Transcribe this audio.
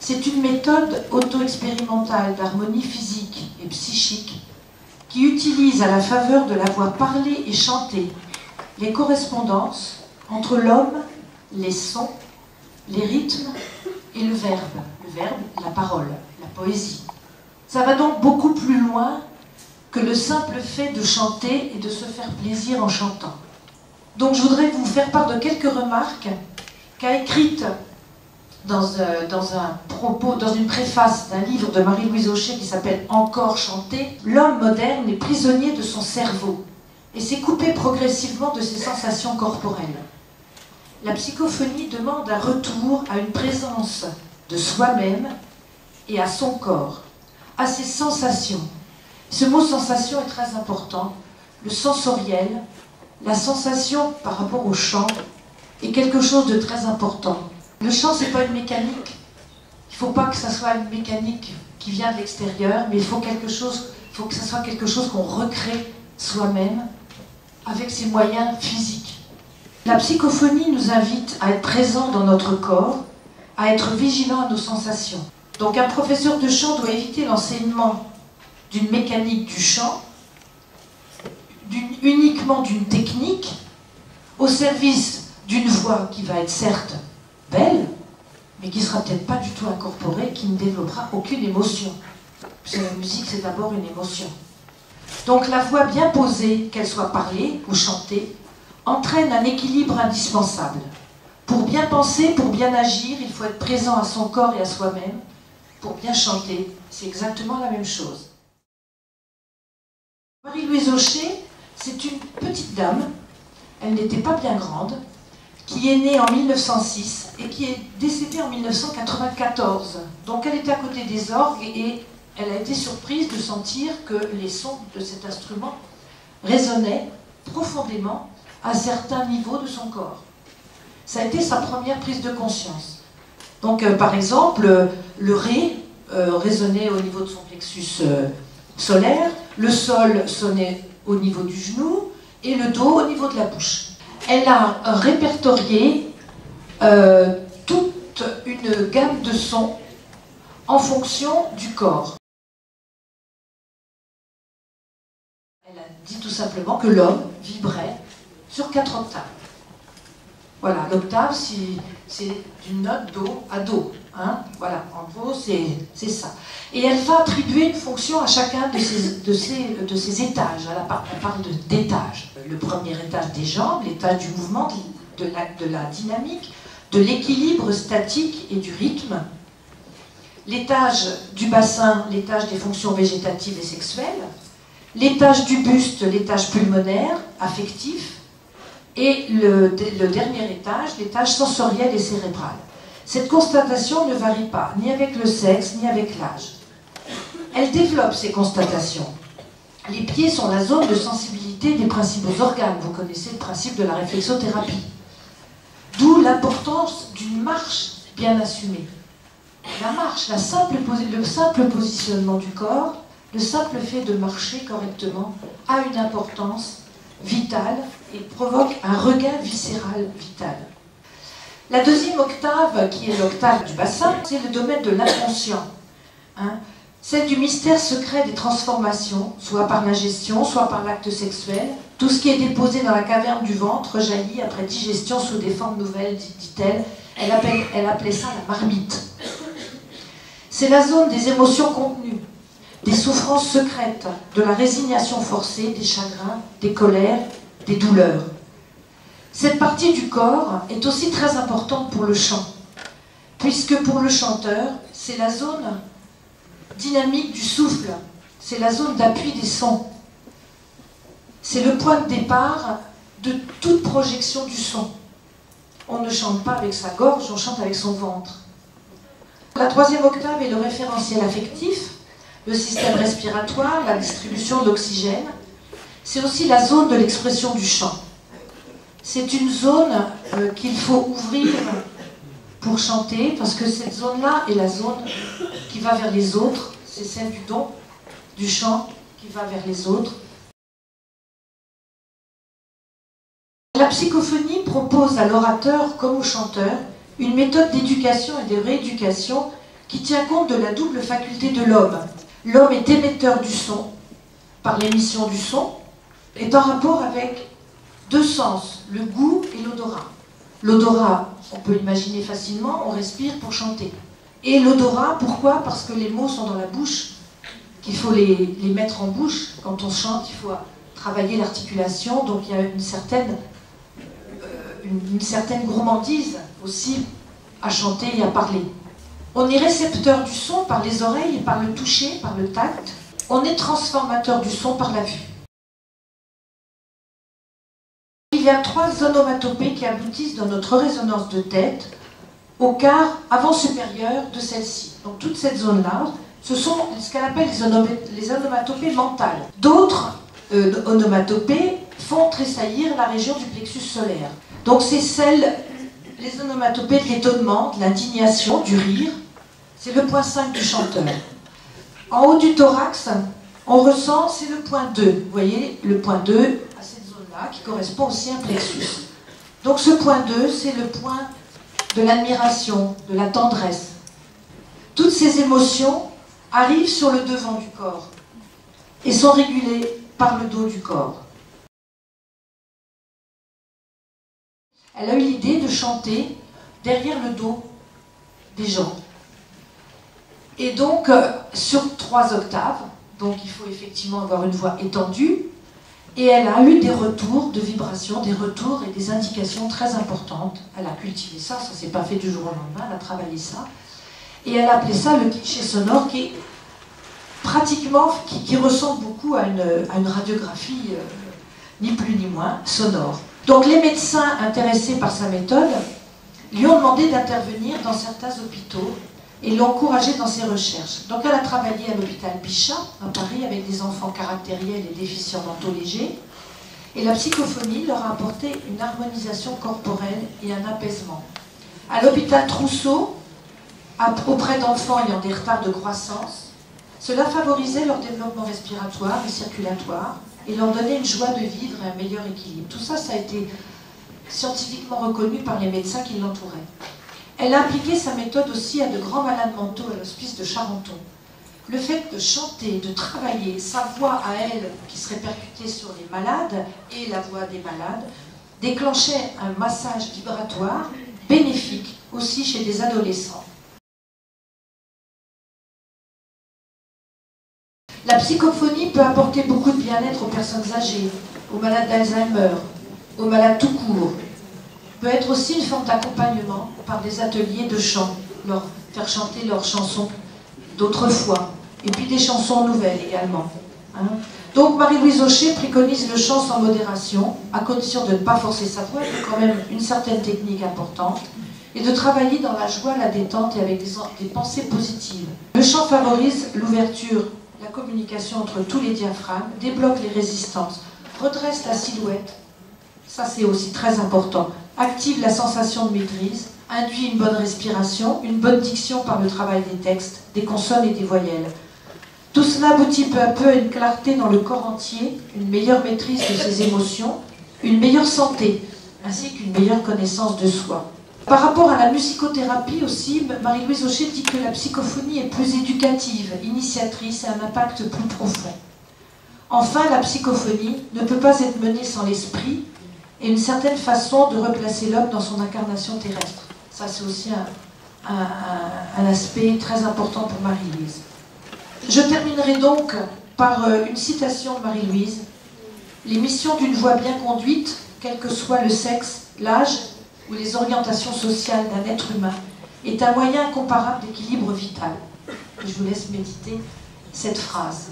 C'est une méthode auto-expérimentale d'harmonie physique et psychique qui utilise à la faveur de la voix parlée et chantée les correspondances entre l'homme, les sons, les rythmes et le verbe, la parole, la poésie. Ça va donc beaucoup plus loin que le simple fait de chanter et de se faire plaisir en chantant. Donc je voudrais vous faire part de quelques remarques qu'a écrites dans une préface d'un livre de Marie-Louise Aucher qui s'appelle « Encore chanter ». L'homme moderne est prisonnier de son cerveau et s'est coupé progressivement de ses sensations corporelles. La psychophonie demande un retour à une présence de soi-même et à son corps, à ses sensations. Ce mot « sensation » est très important. Le sensoriel, la sensation par rapport au chant, est quelque chose de très important. Le chant, ce n'est pas une mécanique. Il ne faut pas que ça soit une mécanique qui vient de l'extérieur, mais il faut que ça soit quelque chose qu'on recrée soi-même avec ses moyens physiques. La psychophonie nous invite à être présents dans notre corps, à être vigilants à nos sensations. Donc un professeur de chant doit éviter l'enseignement d'une mécanique du chant, uniquement d'une technique, au service d'une voix qui va être certes belle, mais qui ne sera peut-être pas du tout incorporée, qui ne développera aucune émotion. Parce que la musique, c'est d'abord une émotion. Donc la voix bien posée, qu'elle soit parlée ou chantée, entraîne un équilibre indispensable. Pour bien penser, pour bien agir, il faut être présent à son corps et à soi-même. Pour bien chanter, c'est exactement la même chose. Marie-Louise Aucher, c'est une petite dame, elle n'était pas bien grande, qui est née en 1906 et qui est décédée en 1994. Donc elle était à côté des orgues et elle a été surprise de sentir que les sons de cet instrument résonnaient profondément à certains niveaux de son corps. Ça a été sa première prise de conscience. Donc par exemple, le ré résonnait au niveau de son plexus solaire, le sol sonnait au niveau du genou et le do au niveau de la bouche. Elle a répertorié toute une gamme de sons en fonction du corps. Elle a dit tout simplement que l'homme vibrait sur 4 octaves. Voilà, l'octave, c'est d'une note do à do. Hein, voilà, en gros, c'est ça. Et elle va attribuer une fonction à chacun de ces étages. On parle d'étages. Le premier étage des jambes, l'étage du mouvement, de la dynamique, de l'équilibre statique et du rythme. L'étage du bassin, l'étage des fonctions végétatives et sexuelles. L'étage du buste, l'étage pulmonaire, affectif. Et le dernier étage, l'étage sensoriel et cérébral. Cette constatation ne varie pas, ni avec le sexe, ni avec l'âge. Elle développe ces constatations. Les pieds sont la zone de sensibilité des principaux organes. Vous connaissez le principe de la réflexothérapie. D'où l'importance d'une marche bien assumée. La marche, le simple positionnement du corps, le simple fait de marcher correctement a une importance vitale et provoque un regain viscéral vital. La deuxième octave, qui est l'octave du bassin, c'est le domaine de l'inconscient. Celle du mystère secret des transformations, soit par l'ingestion, soit par l'acte sexuel. Tout ce qui est déposé dans la caverne du ventre rejaillit après digestion sous des formes nouvelles, dit-elle. Elle appelait ça la marmite. C'est la zone des émotions contenues, des souffrances secrètes, de la résignation forcée, des chagrins, des colères, des douleurs. Cette partie du corps est aussi très importante pour le chant, puisque pour le chanteur, c'est la zone dynamique du souffle, c'est la zone d'appui des sons. C'est le point de départ de toute projection du son. On ne chante pas avec sa gorge, on chante avec son ventre. La troisième octave est le référentiel affectif, le système respiratoire, la distribution de l'oxygène. C'est aussi la zone de l'expression du chant. C'est une zone qu'il faut ouvrir pour chanter, parce que cette zone-là est la zone qui va vers les autres. C'est celle du don, du chant, qui va vers les autres. La psychophonie propose à l'orateur comme au chanteur une méthode d'éducation et de rééducation qui tient compte de la double faculté de l'homme. L'homme est émetteur du son, par l'émission du son, est en rapport avec deux sens, le goût et l'odorat. L'odorat, on peut imaginer facilement, on respire pour chanter. Et l'odorat, pourquoi? Parce que les mots sont dans la bouche, qu'il faut les mettre en bouche. Quand on chante, il faut travailler l'articulation, donc il y a une certaine gourmandise aussi à chanter et à parler. On est récepteur du son par les oreilles et par le toucher, par le tact. On est transformateur du son par la vue. Il y a 3 onomatopées qui aboutissent dans notre résonance de tête au quart avant-supérieur de celle-ci. Donc toute cette zone-là, ce sont ce qu'elle appelle les onomatopées mentales. D'autres onomatopées font tressaillir la région du plexus solaire. Donc c'est les onomatopées de l'étonnement, de l'indignation, du rire. C'est le point 5 du chanteur. En haut du thorax, on ressent, c'est le point 2. Vous voyez, le point 2 à cette zone-là, qui correspond aussi à un plexus. Donc ce point 2, c'est le point de l'admiration, de la tendresse. Toutes ces émotions arrivent sur le devant du corps et sont régulées par le dos du corps. Elle a eu l'idée de chanter derrière le dos des gens. Et donc, sur 3 octaves, donc il faut effectivement avoir une voix étendue, et elle a eu des retours de vibrations, des retours et des indications très importantes. Elle a cultivé ça, ça ne s'est pas fait du jour au lendemain, elle a travaillé ça. Et elle a appelé ça le cliché sonore, qui est pratiquement, qui ressemble beaucoup à une radiographie, ni plus ni moins, sonore. Donc les médecins intéressés par sa méthode lui ont demandé d'intervenir dans certains hôpitaux et l'ont encouragé dans ses recherches. Donc elle a travaillé à l'hôpital Bichat, à Paris, avec des enfants caractériels et déficients mentaux légers. Et la psychophonie leur a apporté une harmonisation corporelle et un apaisement. À l'hôpital Trousseau, auprès d'enfants ayant des retards de croissance, cela favorisait leur développement respiratoire et circulatoire et leur donnait une joie de vivre et un meilleur équilibre. Tout ça, ça a été scientifiquement reconnu par les médecins qui l'entouraient. Elle a appliqué sa méthode aussi à de grands malades mentaux à l'hospice de Charenton. Le fait de chanter, de travailler sa voix à elle, qui se répercutait sur les malades, et la voix des malades, déclenchait un massage vibratoire bénéfique aussi chez des adolescents. La psychophonie peut apporter beaucoup de bien-être aux personnes âgées, aux malades d'Alzheimer, aux malades tout court. Peut être aussi une forme d'accompagnement par des ateliers de chant, leur faire chanter leurs chansons d'autrefois, et puis des chansons nouvelles également. Donc Marie-Louise Aucher préconise le chant sans modération, à condition de ne pas forcer sa voix, il faut quand même une certaine technique importante, et de travailler dans la joie, la détente et avec des pensées positives. Le chant favorise l'ouverture, la communication entre tous les diaphragmes, débloque les résistances, redresse la silhouette, ça c'est aussi très important, active la sensation de maîtrise, induit une bonne respiration, une bonne diction par le travail des textes, des consonnes et des voyelles. Tout cela aboutit peu à peu à une clarté dans le corps entier, une meilleure maîtrise de ses émotions, une meilleure santé, ainsi qu'une meilleure connaissance de soi. Par rapport à la musicothérapie aussi, Marie-Louise Aucher dit que la psychophonie est plus éducative, initiatrice et a un impact plus profond. Enfin, la psychophonie ne peut pas être menée sans l'esprit et une certaine façon de replacer l'homme dans son incarnation terrestre. Ça, c'est aussi un aspect très important pour Marie-Louise. Je terminerai donc par une citation de Marie-Louise. « L'émission d'une voix bien conduite, quel que soit le sexe, l'âge ou les orientations sociales d'un être humain, est un moyen incomparable d'équilibre vital. » Je vous laisse méditer cette phrase.